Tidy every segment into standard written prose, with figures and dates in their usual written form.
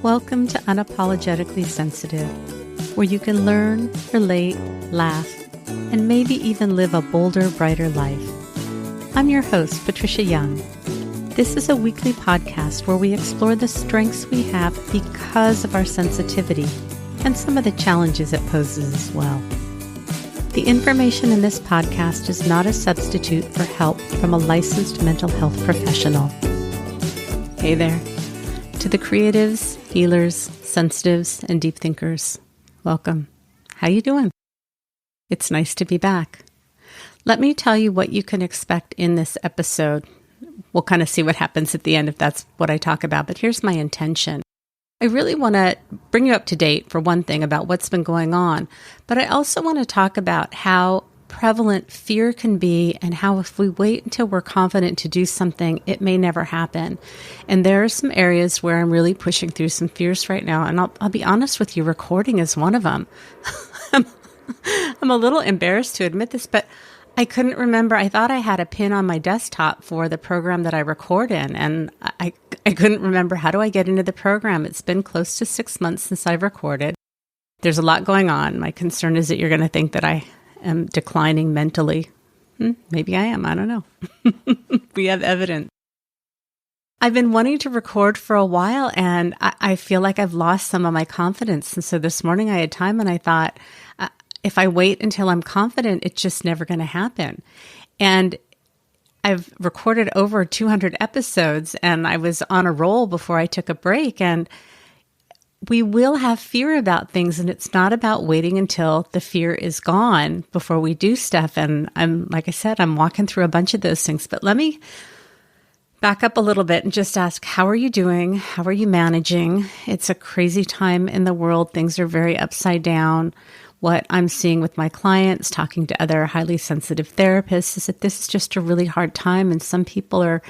Welcome to Unapologetically Sensitive, where you can learn, relate, laugh, and maybe even live a bolder, brighter life. I'm your host, Patricia Young. This is a weekly podcast where we explore the strengths we have because of our sensitivity and some of the challenges it poses as well. The information in this podcast is not a substitute for help from a licensed mental health professional. Hey there. To the creatives, healers, sensitives, and deep thinkers, welcome. How you doing? It's nice to be back. Let me tell you what you can expect in this episode. We'll kind of see what happens at the end if that's what I talk about, but here's my intention. I really want to bring you up to date, for one thing, about what's been going on, but I also want to talk about how prevalent fear can be and how if we wait until we're confident to do something, it may never happen. And there are some areas where I'm really pushing through some fears right now, and I'll be honest with you, recording is one of them. I'm a little embarrassed to admit this, but I couldn't remember. I thought I had a pin on my desktop for the program that I record in, and I couldn't remember, how do I get into the program? It's been close to 6 months since I've recorded. There's a lot going on. My concern is that you're going to think that I am declining mentally. Maybe I am. I don't know. We have evidence. I've been wanting to record for a while, and I feel like I've lost some of my confidence. And so this morning I had time, and I thought, if I wait until I'm confident, it's just never going to happen. And I've recorded over 200 episodes, and I was on a roll before I took a break. And we will have fear about things, and it's not about waiting until the fear is gone before we do stuff. And like I said, I'm walking through a bunch of those things. But let me back up a little bit and just ask, how are you doing? How are you managing? It's a crazy time in the world. Things are very upside down. What I'm seeing with my clients, talking to other highly sensitive therapists, is that this is just a really hard time. And some people are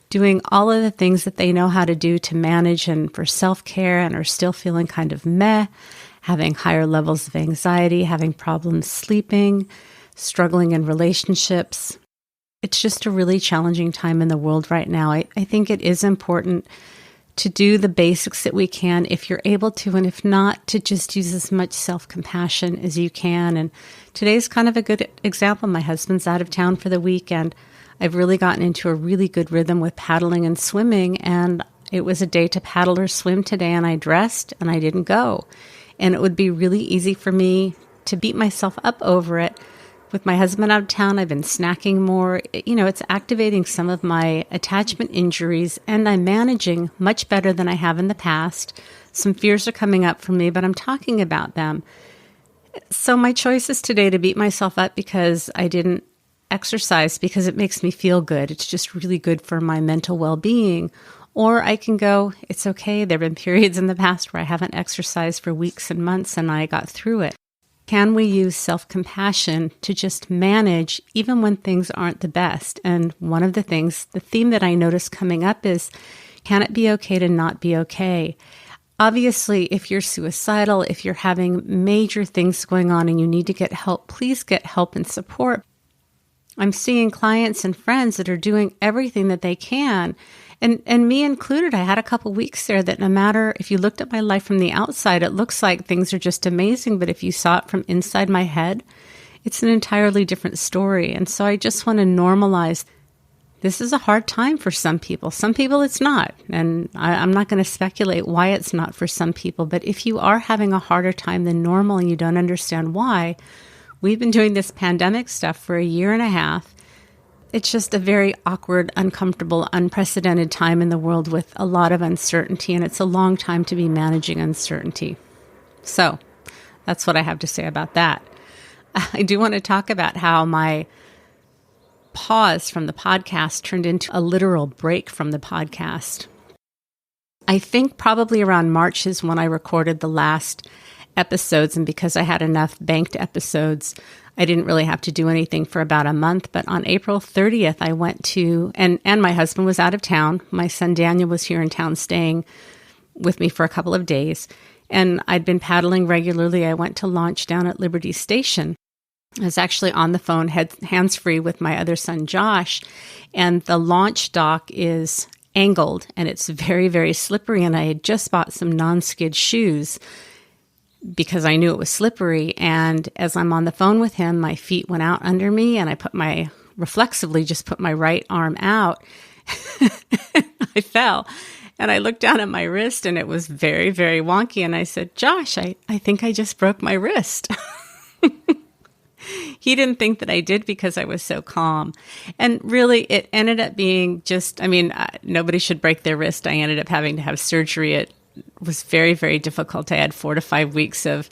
doing all of the things that they know how to do to manage and for self-care, and are still feeling kind of meh, having higher levels of anxiety, having problems sleeping, struggling in relationships. It's just a really challenging time in the world right now. I think it is important to do the basics that we can if you're able to, and if not, to just use as much self-compassion as you can. And today's kind of a good example. My husband's out of town for the weekend. I've really gotten into a really good rhythm with paddling and swimming, and it was a day to paddle or swim today, and I dressed and I didn't go. And it would be really easy for me to beat myself up over it. With my husband out of town, I've been snacking more. It's activating some of my attachment injuries, and I'm managing much better than I have in the past. Some fears are coming up for me, but I'm talking about them. So my choice is today to beat myself up because I didn't exercise because it makes me feel good. It's just really good for my mental well-being. Or I can go, it's okay. There have been periods in the past where I haven't exercised for weeks and months, and I got through it. Can we use self-compassion to just manage even when things aren't the best? And one of the things, the theme that I notice coming up is, can it be okay to not be okay? Obviously, if you're suicidal, if you're having major things going on and you need to get help, please get help and support. I'm seeing clients and friends that are doing everything that they can. And me included, I had a couple weeks there that no matter, if you looked at my life from the outside, it looks like things are just amazing. But if you saw it from inside my head, it's an entirely different story. And so I just want to normalize, this is a hard time for some people. Some people it's not. And I'm not going to speculate why it's not for some people. But if you are having a harder time than normal and you don't understand why, we've been doing this pandemic stuff for a year and a half. It's just a very awkward, uncomfortable, unprecedented time in the world with a lot of uncertainty, and it's a long time to be managing uncertainty. So that's what I have to say about that. I do want to talk about how my pause from the podcast turned into a literal break from the podcast. I think probably around March is when I recorded the last episodes, and because I had enough banked episodes, I didn't really have to do anything for about a month. But on April 30th, I went to, and my husband was out of town. My son Daniel was here in town staying with me for a couple of days. And I'd been paddling regularly. I went to launch down at Liberty Station. I was actually on the phone, hands-free with my other son, Josh. And the launch dock is angled and it's very, very slippery. And I had just bought some non-skid shoes because I knew it was slippery. And as I'm on the phone with him, my feet went out under me and I reflexively just put my right arm out. I fell and I looked down at my wrist and it was very, very wonky. And I said, Josh, I think I just broke my wrist. He didn't think that I did because I was so calm. And really, it ended up being nobody should break their wrist. I ended up having to have surgery. It was very, very difficult. I had 4 to 5 weeks of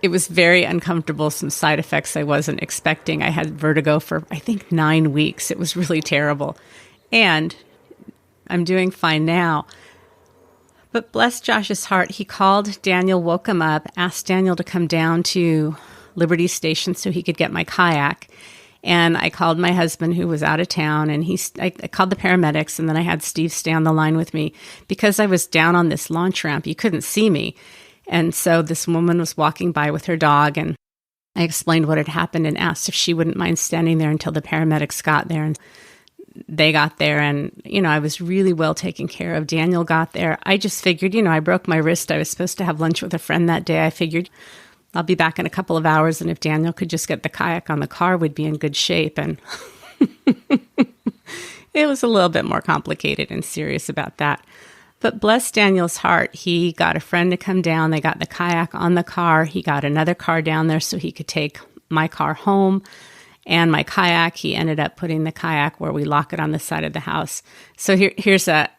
it was very uncomfortable, some side effects I wasn't expecting. I had vertigo for, I think, 9 weeks. It was really terrible. And I'm doing fine now. But bless Josh's heart, he called Daniel, woke him up, asked Daniel to come down to Liberty Station so he could get my kayak. And I called my husband who was out of town and I called the paramedics, and then I had Steve stay on the line with me because I was down on this launch ramp. You couldn't see me. And so this woman was walking by with her dog and I explained what had happened and asked if she wouldn't mind standing there until the paramedics got there. And they got there and, I was really well taken care of. Daniel got there. I just figured, I broke my wrist. I was supposed to have lunch with a friend that day. I figured I'll be back in a couple of hours, and if Daniel could just get the kayak on the car, we'd be in good shape. And it was a little bit more complicated and serious about that. But bless Daniel's heart, he got a friend to come down. They got the kayak on the car. He got another car down there so he could take my car home and my kayak. He ended up putting the kayak where we lock it on the side of the house. So here's a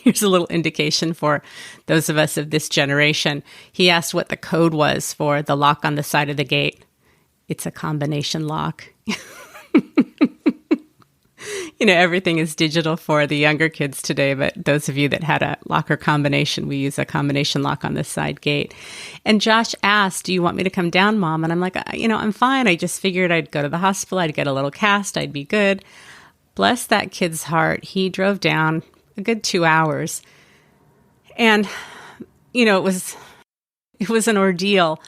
little indication for those of us of this generation. He asked what the code was for the lock on the side of the gate. It's a combination lock. Everything is digital for the younger kids today, but those of you that had a locker combination, we use a combination lock on the side gate. And Josh asked, do you want me to come down, Mom? And I'm like, I'm fine. I just figured I'd go to the hospital. I'd get a little cast. I'd be good. Bless that kid's heart. He drove down a good 2 hours. And, it was an ordeal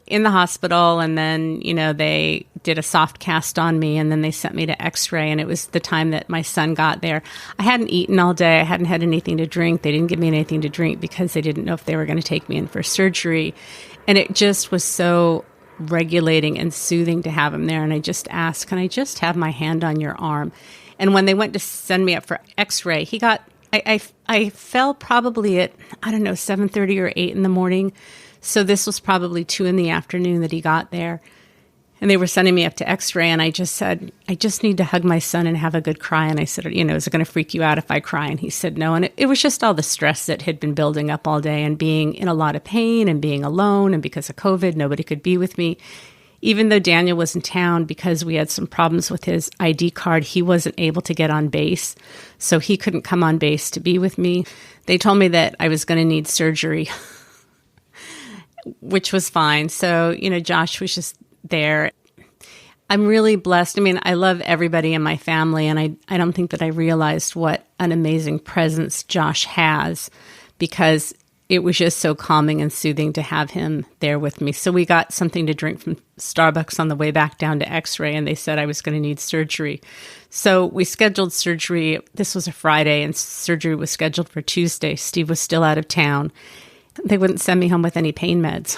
in the hospital. And then, they did a soft cast on me and then they sent me to x-ray. And it was the time that my son got there. I hadn't eaten all day. I hadn't had anything to drink. They didn't give me anything to drink because they didn't know if they were going to take me in for surgery. And it just was so regulating and soothing to have him there. And I just asked, can I just have my hand on your arm? And when they went to send me up for x-ray, I fell probably at, 7:30 or 8 in the morning. So this was probably 2 in the afternoon that he got there. And they were sending me up to x-ray. And I just said, I just need to hug my son and have a good cry. And I said, is it going to freak you out if I cry? And he said, no. And it was just all the stress that had been building up all day and being in a lot of pain and being alone. And because of COVID, nobody could be with me. Even though Daniel was in town, because we had some problems with his ID card, he wasn't able to get on base. So he couldn't come on base to be with me. They told me that I was going to need surgery, which was fine. So, Josh was just there. I'm really blessed. I love everybody in my family, and I don't think that I realized what an amazing presence Josh has, because it was just so calming and soothing to have him there with me. So we got something to drink from Starbucks on the way back down to x-ray, and they said I was going to need surgery. So we scheduled surgery. This was a Friday, and surgery was scheduled for Tuesday. Steve was still out of town. They wouldn't send me home with any pain meds.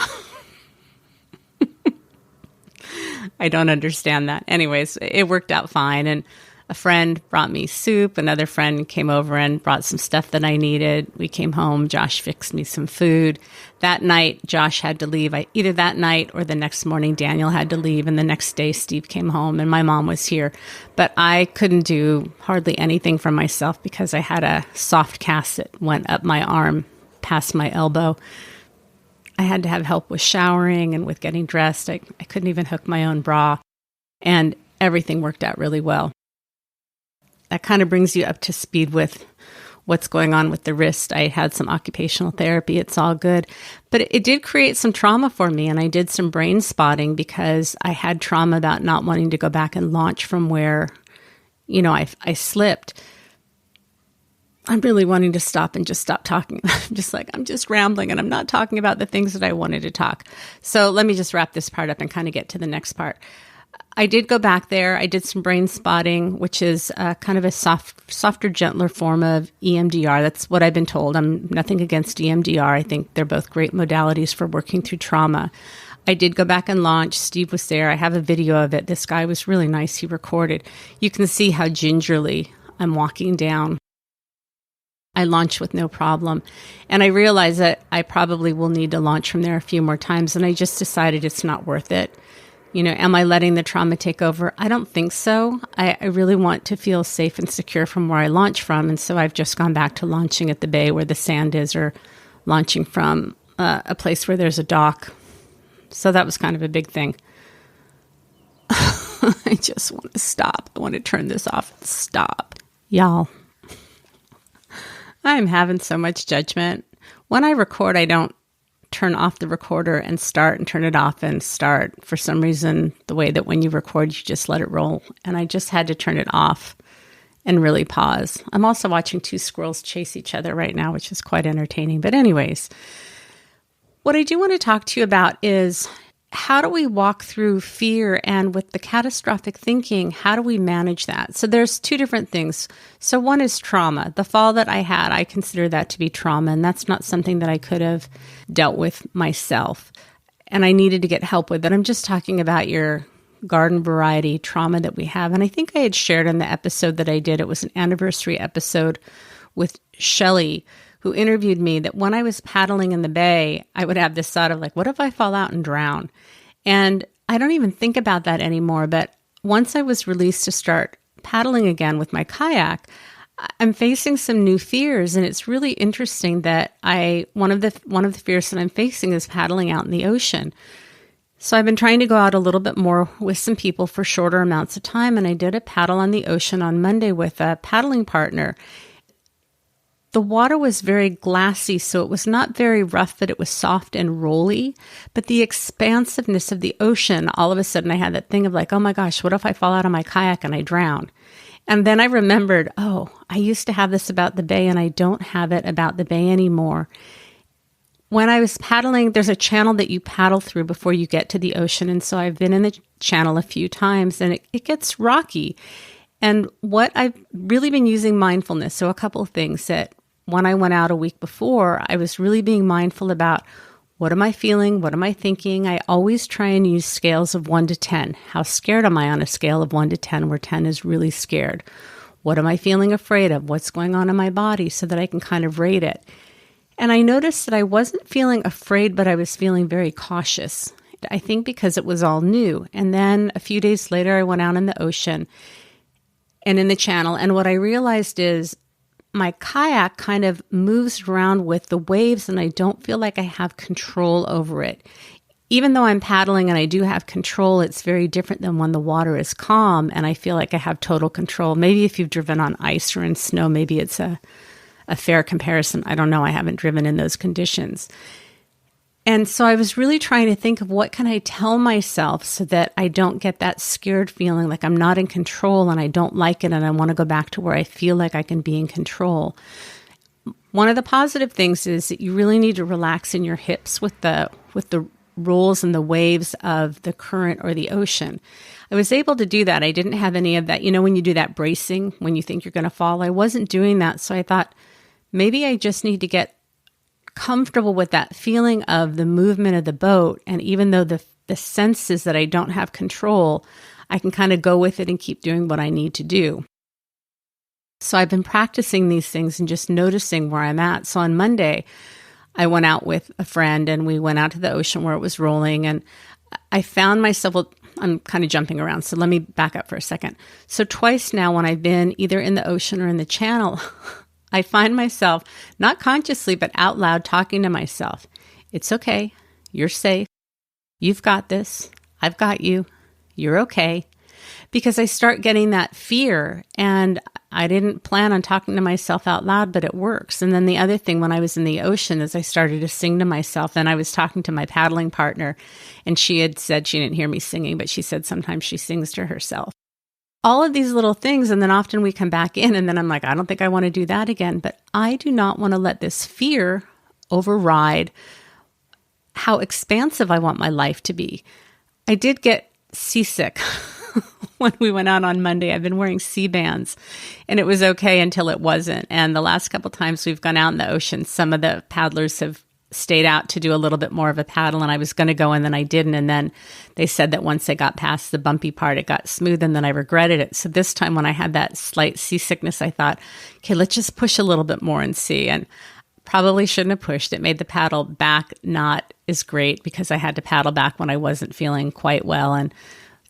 I don't understand that. Anyways, it worked out fine. And a friend brought me soup. Another friend came over and brought some stuff that I needed. We came home. Josh fixed me some food. That night, Josh had to leave. Either that night or the next morning, Daniel had to leave. And the next day, Steve came home and my mom was here. But I couldn't do hardly anything for myself because I had a soft cast that went up my arm past my elbow. I had to have help with showering and with getting dressed. I couldn't even hook my own bra. And everything worked out really well. That kind of brings you up to speed with what's going on with the wrist. I had some occupational therapy. It's all good. But it did create some trauma for me. And I did some brain spotting because I had trauma about not wanting to go back and launch from where, I slipped. I'm really wanting to stop and just stop talking. I'm just rambling and I'm not talking about the things that I wanted to talk. So let me just wrap this part up and kind of get to the next part. I did go back there. I did some brain spotting, which is kind of a softer, gentler form of EMDR. That's what I've been told. I'm nothing against EMDR. I think they're both great modalities for working through trauma. I did go back and launch. Steve was there. I have a video of it. This guy was really nice. He recorded. You can see how gingerly I'm walking down. I launched with no problem. And I realized that I probably will need to launch from there a few more times. And I just decided it's not worth it. Am I letting the trauma take over? I don't think so. I really want to feel safe and secure from where I launch from. And so I've just gone back to launching at the bay where the sand is, or launching from a place where there's a dock. So that was kind of a big thing. I just want to stop. I want to turn this off and stop. Y'all, I'm having so much judgment. When I record, I don't turn off the recorder and start and turn it off and start. For some reason, the way that when you record, you just let it roll. And I just had to turn it off and really pause. I'm also watching two squirrels chase each other right now, which is quite entertaining. But anyways, what I do want to talk to you about is, how do we walk through fear? And with the catastrophic thinking, how do we manage that? So there's two different things. So one is trauma. The fall that I had, I consider that to be trauma. And that's not something that I could have dealt with myself. And I needed to get help with it. I'm just talking about your garden variety trauma that we have. And I think I had shared in the episode that I did, it was an anniversary episode with Shelley, who interviewed me, that when I was paddling in the bay, I would have this thought of like, what if I fall out and drown? And I don't even think about that anymore. But once I was released to start paddling again with my kayak, I'm facing some new fears. And it's really interesting that one of the fears that I'm facing is paddling out in the ocean. So I've been trying to go out a little bit more with some people for shorter amounts of time. And I did a paddle on the ocean on Monday with a paddling partner. The water was very glassy, so it was not very rough, but it was soft and rolly. But the expansiveness of the ocean, all of a sudden I had that thing of like, oh my gosh, what if I fall out of my kayak and I drown? And then I remembered, oh, I used to have this about the bay and I don't have it about the bay anymore. When I was paddling, there's a channel that you paddle through before you get to the ocean. And so I've been in the channel a few times and it gets rocky. And what I've really been using mindfulness. So a couple of things that when I went out a week before, I was really being mindful about, what am I feeling? What am I thinking? I always try and use scales of 1 to 10. How scared am I on a scale of 1 to 10, where 10 is really scared? What am I feeling afraid of? What's going on in my body, so that I can kind of rate it? And I noticed that I wasn't feeling afraid, but I was feeling very cautious. I think because it was all new. And then a few days later, I went out in the ocean and in the channel. And what I realized is, my kayak kind of moves around with the waves and I don't feel like I have control over it. Even though I'm paddling and I do have control, it's very different than when the water is calm and I feel like I have total control. Maybe if you've driven on ice or in snow, maybe it's a fair comparison. I don't know. I haven't driven in those conditions. And so I was really trying to think of, what can I tell myself so that I don't get that scared feeling like I'm not in control and I don't like it and I want to go back to where I feel like I can be in control. One of the positive things is that you really need to relax in your hips with the rolls and the waves of the current or the ocean. I was able to do that. I didn't have any of that. When you do that bracing, when you think you're going to fall, I wasn't doing that. So I thought, maybe I just need to get comfortable with that feeling of the movement of the boat. And even though the sense is that I don't have control, I can kind of go with it and keep doing what I need to do. So I've been practicing these things and just noticing where I'm at. So on Monday, I went out with a friend and we went out to the ocean where it was rolling. And I found myself, I'm kind of jumping around. So let me back up for a second. So twice now when I've been either in the ocean or in the channel, I find myself, not consciously, but out loud talking to myself. It's okay. You're safe. You've got this. I've got you. You're okay. Because I start getting that fear, and I didn't plan on talking to myself out loud, but it works. And then the other thing when I was in the ocean is I started to sing to myself. And I was talking to my paddling partner, and she had said she didn't hear me singing, but she said sometimes she sings to herself. All of these little things, and then often we come back in, and then I'm like, I don't think I want to do that again. But I do not want to let this fear override how expansive I want my life to be. I did get seasick when we went out on Monday. I've been wearing sea bands, and it was okay until it wasn't. And the last couple times we've gone out in the ocean, some of the paddlers have stayed out to do a little bit more of a paddle, and I was going to go and then I didn't. And then they said that once I got past the bumpy part, it got smooth, and then I regretted it. So this time when I had that slight seasickness, I thought, okay, let's just push a little bit more and see. And probably shouldn't have pushed. It made the paddle back not as great because I had to paddle back when I wasn't feeling quite well. And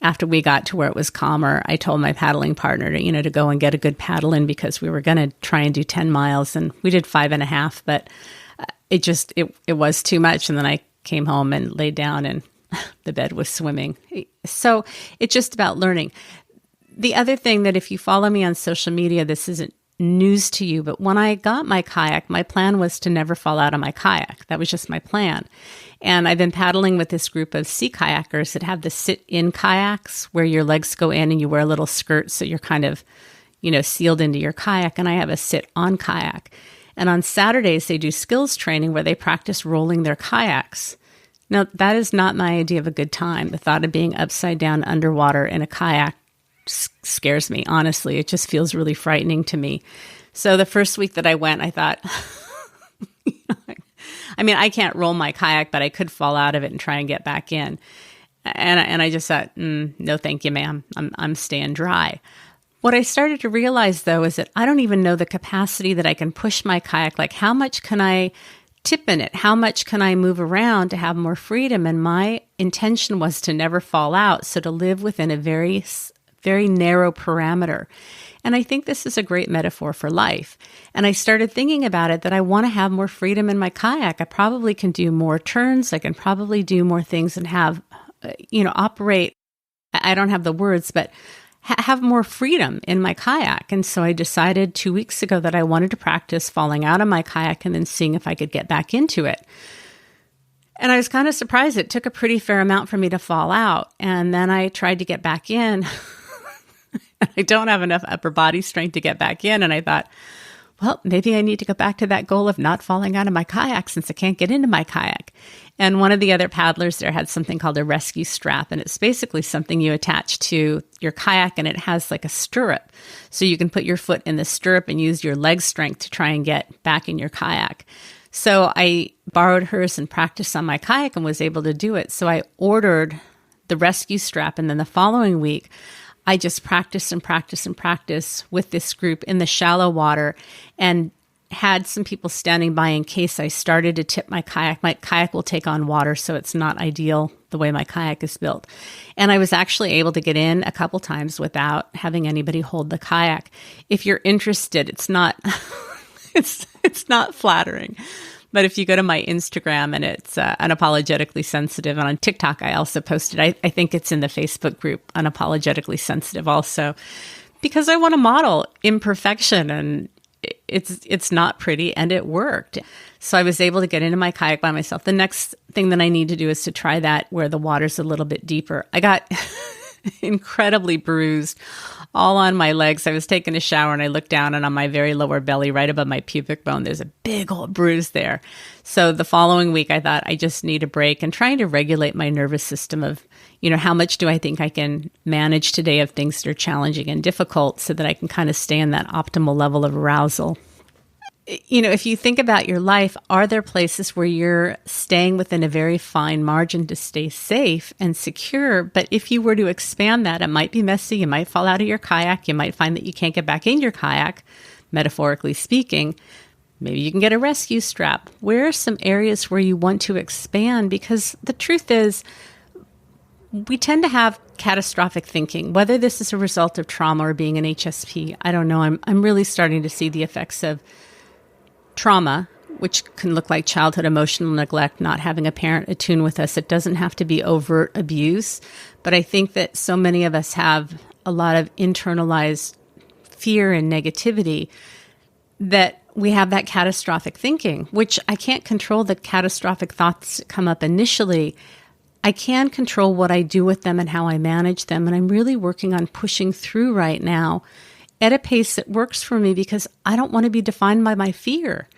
after we got to where it was calmer, I told my paddling partner to go and get a good paddle in, because we were going to try and do 10 miles, and we did 5.5, but it was too much. And then I came home and laid down and the bed was swimming. So it's just about learning. The other thing that if you follow me on social media, this isn't news to you, but when I got my kayak, my plan was to never fall out of my kayak. That was just my plan. And I've been paddling with this group of sea kayakers that have the sit-in kayaks where your legs go in and you wear a little skirt, so you're kind of, sealed into your kayak. And I have a sit-on kayak. And on Saturdays, they do skills training where they practice rolling their kayaks. Now, that is not my idea of a good time. The thought of being upside down underwater in a kayak scares me, honestly. It just feels really frightening to me. So the first week that I went, I thought, I can't roll my kayak, but I could fall out of it and try and get back in. And I just thought, no, thank you, ma'am. I'm staying dry. What I started to realize, though, is that I don't even know the capacity that I can push my kayak. Like, how much can I tip in it? How much can I move around to have more freedom? And my intention was to never fall out, so to live within a very, very narrow parameter. And I think this is a great metaphor for life. And I started thinking about it, that I want to have more freedom in my kayak. I probably can do more turns. I can probably do more things and have, operate. I don't have the words, but have more freedom in my kayak. And so I decided 2 weeks ago that I wanted to practice falling out of my kayak and then seeing if I could get back into it. And I was kind of surprised. It took a pretty fair amount for me to fall out. And then I tried to get back in. I don't have enough upper body strength to get back in. And I thought, well, maybe I need to go back to that goal of not falling out of my kayak since I can't get into my kayak. And one of the other paddlers there had something called a rescue strap. And it's basically something you attach to your kayak, and it has like a stirrup. So you can put your foot in the stirrup and use your leg strength to try and get back in your kayak. So I borrowed hers and practiced on my kayak and was able to do it. So I ordered the rescue strap. And then the following week, I just practiced and practiced and practiced with this group in the shallow water, and had some people standing by in case I started to tip my kayak. My kayak will take on water, so it's not ideal the way my kayak is built. And I was actually able to get in a couple times without having anybody hold the kayak. If you're interested, it's not it's not flattering. But if you go to my Instagram, and it's Unapologetically Sensitive, and on TikTok I also posted, I think it's in the Facebook group, Unapologetically Sensitive also, because I want to model imperfection, and it's not pretty, and it worked. So I was able to get into my kayak by myself. The next thing that I need to do is to try that where the water's a little bit deeper. I got incredibly bruised all on my legs. I was taking a shower and I looked down, and on my very lower belly, right above my pubic bone, there's a big old bruise there. So the following week, I thought I just need a break, and trying to regulate my nervous system of, how much do I think I can manage today of things that are challenging and difficult, so that I can kind of stay in that optimal level of arousal. If you think about your life, are there places where you're staying within a very fine margin to stay safe and secure? But if you were to expand that, it might be messy. You might fall out of your kayak. You might find that you can't get back in your kayak, metaphorically speaking. Maybe you can get a rescue strap. Where are some areas where you want to expand? Because the truth is, we tend to have catastrophic thinking, whether this is a result of trauma or being an HSP. I don't know. I'm really starting to see the effects of trauma, which can look like childhood emotional neglect, not having a parent attune with us. It doesn't have to be overt abuse, but I think that so many of us have a lot of internalized fear and negativity that we have that catastrophic thinking, which I can't control the catastrophic thoughts that come up initially. I can control what I do with them and how I manage them, and I'm really working on pushing through right now at a pace that works for me, because I don't want to be defined by my fear.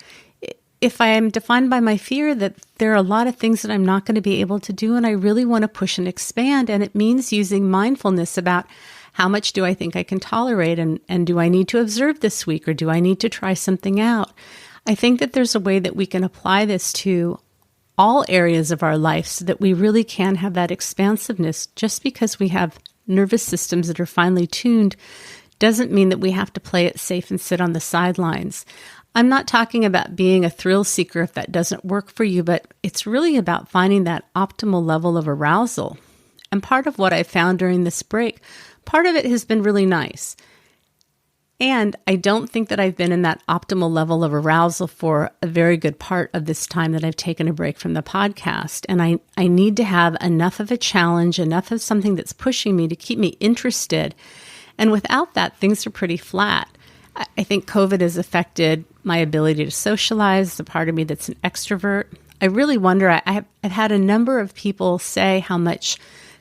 if I am defined by my fear, that there are a lot of things that I'm not going to be able to do, and I really want to push and expand. And it means using mindfulness about how much do I think I can tolerate, and do I need to observe this week, or do I need to try something out? I think that there's a way that we can apply this to all areas of our life so that we really can have that expansiveness. Just because we have nervous systems that are finely tuned doesn't mean that we have to play it safe and sit on the sidelines. I'm not talking about being a thrill seeker if that doesn't work for you, but it's really about finding that optimal level of arousal. And part of what I found during this break, part of it has been really nice. And I don't think that I've been in that optimal level of arousal for a very good part of this time that I've taken a break from the podcast. And I need to have enough of a challenge, enough of something that's pushing me to keep me interested. And without that, things are pretty flat. I think COVID has affected my ability to socialize, the part of me that's an extrovert. I really wonder, I've had a number of people say how much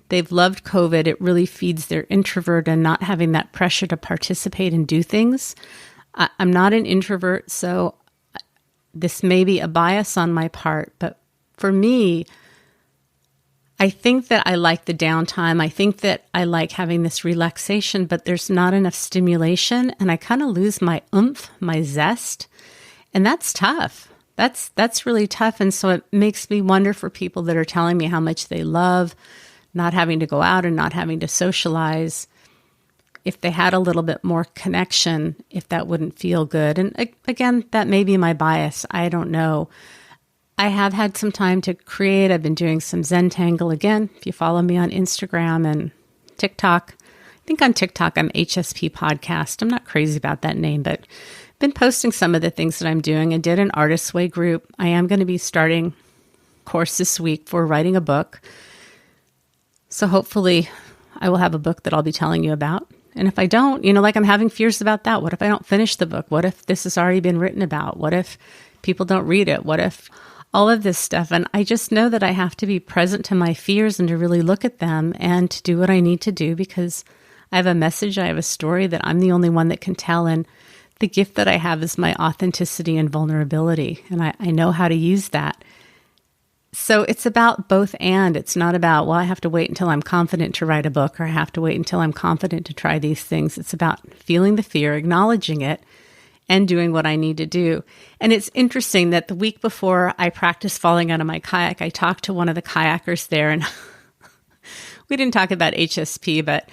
they've loved COVID. It really feeds their introvert and not having that pressure to participate and do things. I'm not an introvert, so this may be a bias on my part, but for me, I think that I like the downtime. I think that I like having this relaxation, but there's not enough stimulation, and I kind of lose my oomph, my zest, and that's tough. That's really tough, and so it makes me wonder for people that are telling me how much they love not having to go out and not having to socialize. If they had a little bit more connection, if that wouldn't feel good. And again, that may be my bias. I don't know. I have had some time to create. I've been doing some Zentangle again. If you follow me on Instagram and TikTok, I think on TikTok I'm HSP Podcast. I'm not crazy about that name, but I've been posting some of the things that I'm doing. I did an Artist's Way group. I am going to be starting a course this week for writing a book. So hopefully I will have a book that I'll be telling you about. And if I don't, like I'm having fears about that. What if I don't finish the book? What if this has already been written about? What if people don't read it? What if all of this stuff? And I just know that I have to be present to my fears and to really look at them and to do what I need to do, because I have a message, I have a story that I'm the only one that can tell. And the gift that I have is my authenticity and vulnerability. And I know how to use that. So it's about both and. It's not about, well, I have to wait until I'm confident to write a book, or I have to wait until I'm confident to try these things. It's about feeling the fear, acknowledging it, and doing what I need to do. And it's interesting that the week before I practiced falling out of my kayak, I talked to one of the kayakers there, and we didn't talk about HSP, but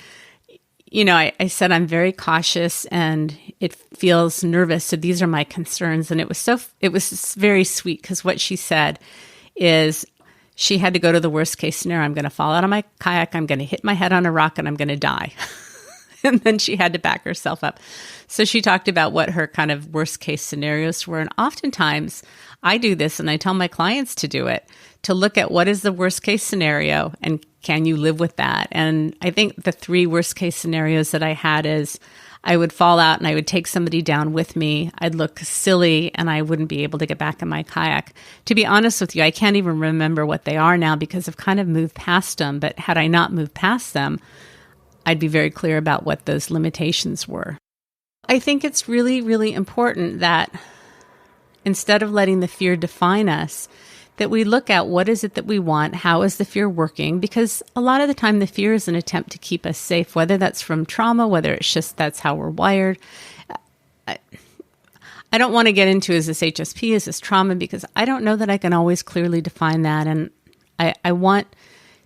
I said I'm very cautious and it feels nervous. So these are my concerns. And it was very sweet, because what she said is she had to go to the worst case scenario. I'm going to fall out of my kayak. I'm going to hit my head on a rock and I'm going to die. And then she had to back herself up. So she talked about what her kind of worst case scenarios were. And oftentimes I do this, and I tell my clients to do it, to look at what is the worst case scenario and can you live with that? And I think the 3 worst case scenarios that I had is I would fall out and I would take somebody down with me. I'd look silly and I wouldn't be able to get back in my kayak. To be honest with you, I can't even remember what they are now, because I've kind of moved past them. But had I not moved past them, I'd be very clear about what those limitations were. I think it's really, really important that instead of letting the fear define us, that we look at what is it that we want, how is the fear working, because a lot of the time the fear is an attempt to keep us safe, whether that's from trauma, whether it's just that's how we're wired. I don't want to get into is this HSP, is this trauma, because I don't know that I can always clearly define that. And I want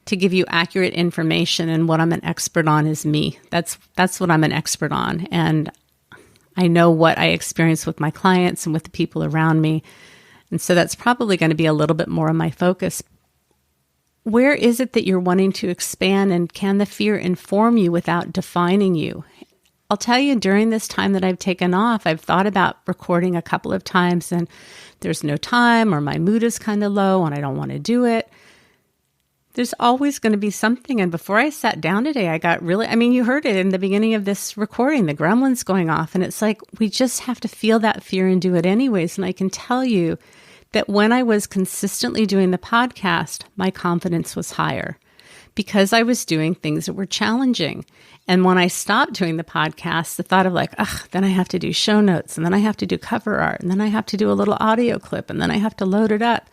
to give you accurate information, and what I'm an expert on is me. That's what I'm an expert on. And I know what I experience with my clients and with the people around me. And so that's probably going to be a little bit more of my focus. Where is it that you're wanting to expand, and can the fear inform you without defining you? I'll tell you, during this time that I've taken off, I've thought about recording a couple of times, and there's no time, or my mood is kind of low and I don't want to do it. There's always going to be something. And before I sat down today, I got really, you heard it in the beginning of this recording, the gremlins going off. And it's like, we just have to feel that fear and do it anyways. And I can tell you that when I was consistently doing the podcast, my confidence was higher, because I was doing things that were challenging. And when I stopped doing the podcast, the thought of like, then I have to do show notes, and then I have to do cover art, and then I have to do a little audio clip, and then I have to load it up.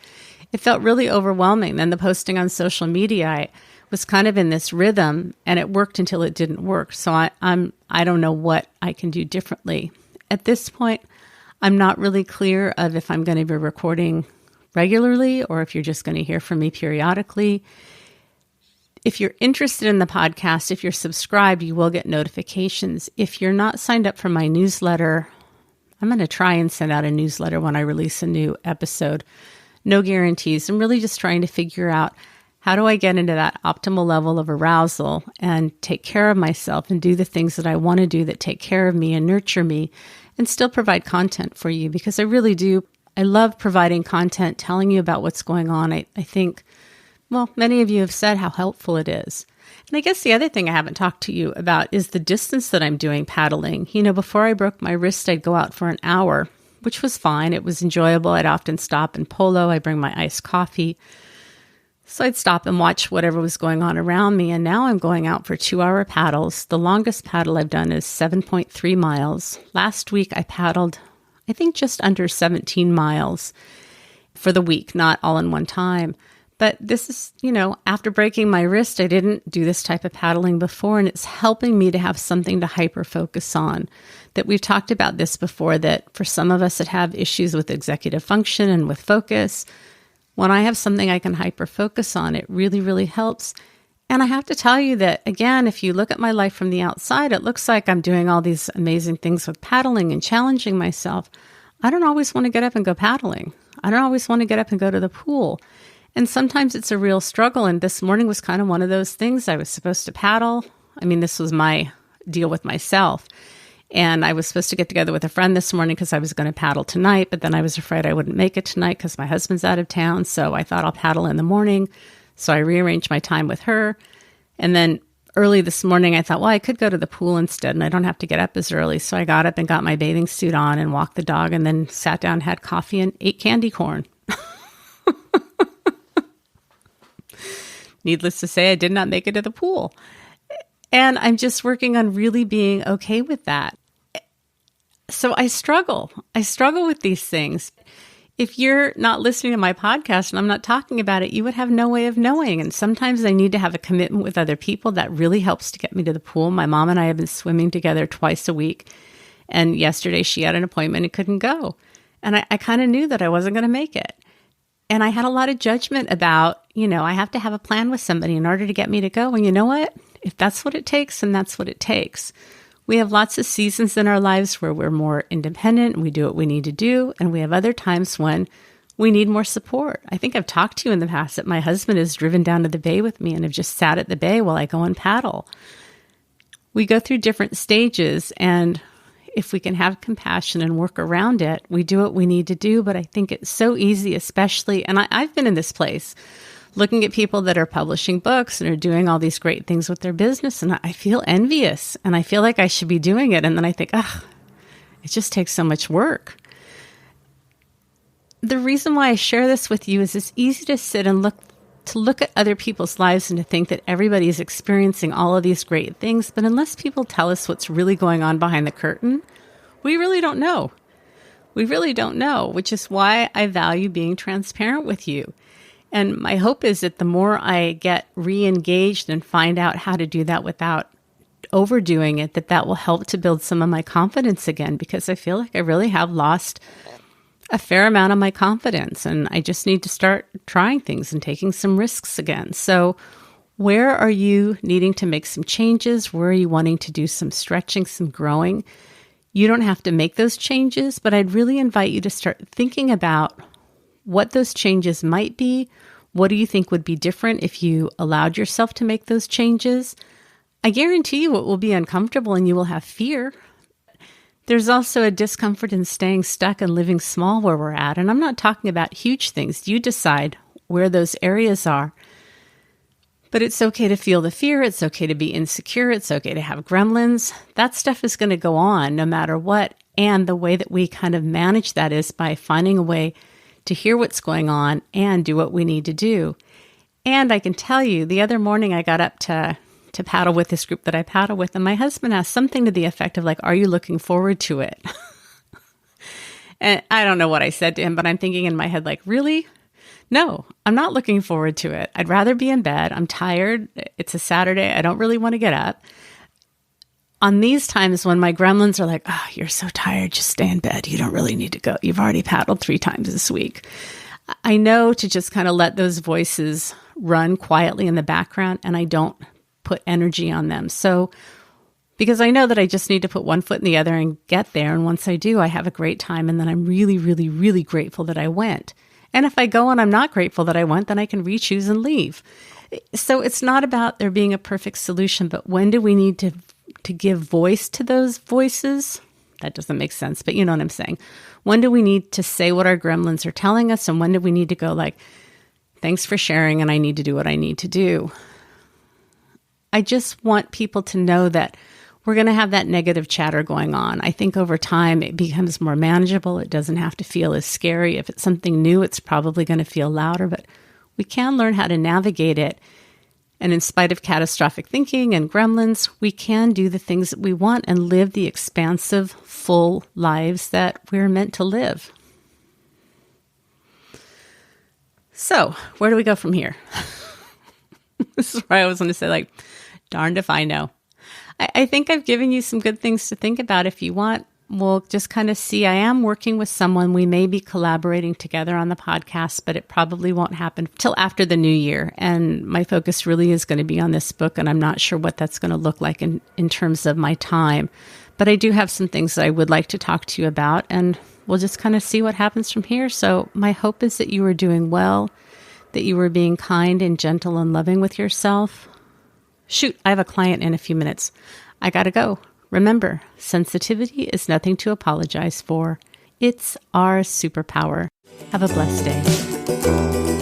It felt really overwhelming. Then the posting on social media, I was kind of in this rhythm, and it worked until it didn't work. So I don't know what I can do differently. At this point, I'm not really clear of if I'm going to be recording regularly or if you're just going to hear from me periodically. If you're interested in the podcast, if you're subscribed, you will get notifications. If you're not signed up for my newsletter, I'm going to try and send out a newsletter when I release a new episode. No guarantees. I'm really just trying to figure out, how do I get into that optimal level of arousal and take care of myself and do the things that I want to do that take care of me and nurture me and still provide content for you? Because I really do. I love providing content, telling you about what's going on. I think, well, many of you have said how helpful it is. And I guess the other thing I haven't talked to you about is the distance that I'm doing paddling. Before I broke my wrist, I'd go out for an hour, which was fine. It was enjoyable. I'd often stop and polo. I bring my iced coffee. So I'd stop and watch whatever was going on around me. And now I'm going out for 2-hour paddles. The longest paddle I've done is 7.3 miles. Last week I paddled, I think, just under 17 miles for the week, not all in one time. But this is, after breaking my wrist, I didn't do this type of paddling before, and it's helping me to have something to hyper-focus on. That we've talked about this before, that for some of us that have issues with executive function and with focus, when I have something I can hyper-focus on, it really, really helps. And I have to tell you that, again, if you look at my life from the outside, it looks like I'm doing all these amazing things with paddling and challenging myself. I don't always want to get up and go paddling. I don't always want to get up and go to the pool. And sometimes it's a real struggle. And this morning was kind of one of those things. I was supposed to paddle. This was my deal with myself. And I was supposed to get together with a friend this morning because I was going to paddle tonight. But then I was afraid I wouldn't make it tonight because my husband's out of town. So I thought I'll paddle in the morning. So I rearranged my time with her. And then early this morning, I thought, well, I could go to the pool instead and I don't have to get up as early. So I got up and got my bathing suit on and walked the dog and then sat down, had coffee, and ate candy corn. Needless to say, I did not make it to the pool. And I'm just working on really being okay with that. So I struggle. With these things. If you're not listening to my podcast and I'm not talking about it, you would have no way of knowing. And sometimes I need to have a commitment with other people. That really helps to get me to the pool. My mom and I have been swimming together twice a week. And yesterday she had an appointment and couldn't go. And I kind of knew that I wasn't going to make it. And I had a lot of judgment about, I have to have a plan with somebody in order to get me to go. And you know what? If that's what it takes, then that's what it takes. We have lots of seasons in our lives where we're more independent and we do what we need to do. And we have other times when we need more support. I think I've talked to you in the past that my husband has driven down to the bay with me and have just sat at the bay while I go and paddle. We go through different stages, and if we can have compassion and work around it, we do what we need to do. But I think it's so easy, especially, and I've been in this place, looking at people that are publishing books and are doing all these great things with their business. And I feel envious and I feel like I should be doing it. And then I think, it just takes so much work. The reason why I share this with you is it's easy to sit and look at other people's lives and to think that everybody is experiencing all of these great things. But unless people tell us what's really going on behind the curtain, we really don't know. We really don't know, which is why I value being transparent with you. And my hope is that the more I get re-engaged and find out how to do that without overdoing it, that will help to build some of my confidence again, because I feel like I really have lost a fair amount of my confidence, and I just need to start trying things and taking some risks again. So where are you needing to make some changes? Where are you wanting to do some stretching, some growing? You don't have to make those changes, but I'd really invite you to start thinking about what those changes might be. What do you think would be different if you allowed yourself to make those changes? I guarantee you it will be uncomfortable and you will have fear. There's also a discomfort in staying stuck and living small where we're at. And I'm not talking about huge things. You decide where those areas are. But it's okay to feel the fear. It's okay to be insecure. It's okay to have gremlins. That stuff is going to go on no matter what. And the way that we kind of manage that is by finding a way to hear what's going on and do what we need to do. And I can tell you, the other morning I got up to to paddle with this group that I paddle with. And my husband asked something to the effect of like, are you looking forward to it? And I don't know what I said to him, but I'm thinking in my head, like, really? No, I'm not looking forward to it. I'd rather be in bed. I'm tired. It's a Saturday. I don't really want to get up. On these times when my gremlins are like, oh, you're so tired, just stay in bed. You don't really need to go. You've already paddled 3 times this week. I know to just kind of let those voices run quietly in the background, and I don't put energy on them. So because I know that I just need to put one foot in the other and get there. And once I do, I have a great time. And then I'm really, really, really grateful that I went. And if I go and I'm not grateful that I went, then I can re-choose and leave. So it's not about there being a perfect solution, but when do we need to give voice to those voices? That doesn't make sense, but you know what I'm saying. When do we need to say what our gremlins are telling us? And when do we need to go like, thanks for sharing, and I need to do what I need to do? I just want people to know that we're going to have that negative chatter going on. I think over time it becomes more manageable. It doesn't have to feel as scary. If it's something new, it's probably going to feel louder, but we can learn how to navigate it. And in spite of catastrophic thinking and gremlins, we can do the things that we want and live the expansive, full lives that we're meant to live. So, where do we go from here? This is where I was going to say, like, darned if I know. I think I've given you some good things to think about. If you want, we'll just kind of see. I am working with someone. We may be collaborating together on the podcast, but it probably won't happen till after the new year. And my focus really is going to be on this book, and I'm not sure what that's going to look like in terms of my time. But I do have some things that I would like to talk to you about, and we'll just kind of see what happens from here. So my hope is that you are doing well, that you are being kind and gentle and loving with yourself. Shoot, I have a client in a few minutes. I gotta go. Remember, sensitivity is nothing to apologize for. It's our superpower. Have a blessed day.